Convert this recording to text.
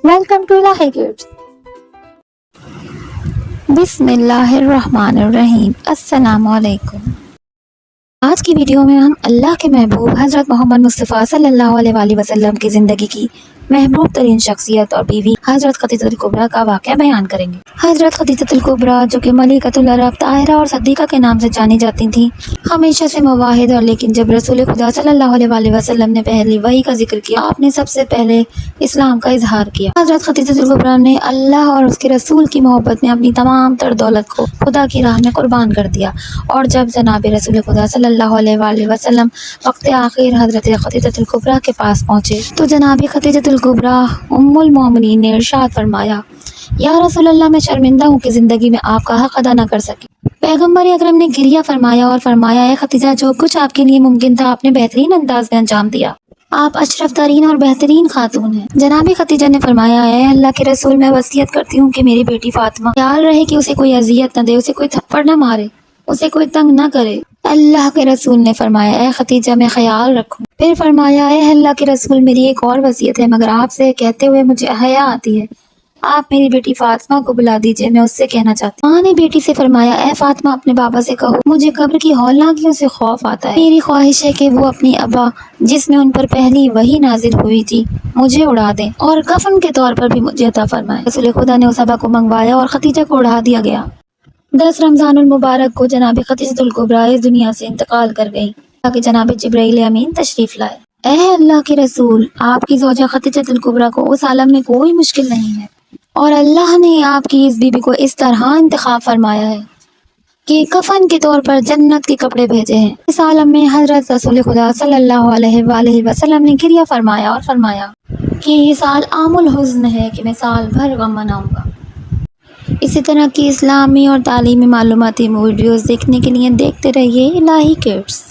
Welcome to الہی kids. بسم اللہ الرحمن الرحیم۔ السلام علیکم۔ آج کی ویڈیو میں ہم اللہ کے محبوب حضرت محمد مصطفیٰ صلی اللہ علیہ وآلہ وسلم کی زندگی کی محبوب ترین شخصیت اور بیوی حضرت خدیجہ الکبریٰ کا واقعہ بیان کریں گے۔ حضرت خدیجہ الکبریٰ جو کہ ملکۃ العرب، طاہرہ اور صدیقہ کے نام سے جانی جاتی تھیں، ہمیشہ سے مواحد، اور لیکن جب رسول خدا صلی اللہ علیہ وآلہ وسلم نے پہلی وحی کا ذکر کیا، آپ نے سب سے پہلے اسلام کا اظہار کیا۔ حضرت خدیجہ الکبریٰ نے اللہ اور اس کے رسول کی محبت میں اپنی تمام تر دولت کو خدا کی راہ میں قربان کر دیا، اور جب جناب رسول خدا صلی اللہ علیہ وآلہ وسلم وقت آخر حضرت خدیجہ الکبریٰ کے پاس پہنچے تو جناب خدیجہ الکبریٰ ام المومنین نے ارشاد فرمایا، یا رسول اللہ، میں شرمندہ ہوں کہ زندگی میں آپ کا حق ادا نہ کر سکی۔ پیغمبر اکرم نے گریہ فرمایا اور فرمایا، اے خدیجہ، جو کچھ آپ کے لیے ممکن تھا آپ نے بہترین انداز میں انجام دیا، آپ اشرف ترین اور بہترین خاتون ہیں۔ جناب خدیجہ نے فرمایا، اے اللہ کے رسول، میں وصیت کرتی ہوں کہ میری بیٹی فاطمہ خیال رہے کہ اسے کوئی اذیت نہ دے، اسے کوئی تھپڑ نہ مارے، اسے کوئی تنگ نہ کرے۔ اللہ کے رسول نے فرمایا، اے خدیجہ، میں خیال رکھوں۔ پھر فرمایا، اے اللہ کے رسول، میری ایک اور وصیت ہے، مگر آپ سے کہتے ہوئے مجھے حیا آتی ہے، آپ میری بیٹی فاطمہ کو بلا دیجئے، میں اس سے کہنا چاہتی ہوں۔ ماں نے بیٹی سے فرمایا، اے فاطمہ، اپنے بابا سے کہو، مجھے قبر کی ہولناکیوں سے خوف آتا ہے، میری خواہش ہے کہ وہ اپنی ابا جس میں ان پر پہلی وحی نازل ہوئی تھی مجھے اڑا دیں، اور کفن کے طور پر بھی مجھے عطا فرمائے۔ رسول خدا نے اس ابا کو منگوایا اور خدیجہ کو اڑا دیا گیا۔ 10 رمضان المبارک کو جناب خدیجہ الکبریٰ اس دنیا سے انتقال کر گئیں تاکہ جناب جبرائیل امین تشریف لائے۔ اے اللہ کے رسول، آپ کی زوجہ خدیجہ الکبریٰ کو اس عالم میں کوئی مشکل نہیں ہے، اور اللہ نے آپ کی اس بیوی کو اس طرح انتخاب فرمایا ہے کہ کفن کے طور پر جنت کے کپڑے بھیجے ہیں۔ اس عالم میں حضرت رسول خدا صلی اللہ علیہ وآلہ وسلم نے گریہ فرمایا اور فرمایا کہ یہ سال عام الحزن ہے کہ میں سال بھر غم مناؤں گا۔ اسی طرح کی اسلامی اور تعلیمی معلوماتی ویڈیوز دیکھنے کے لیے دیکھتے رہیے الہی کڈس۔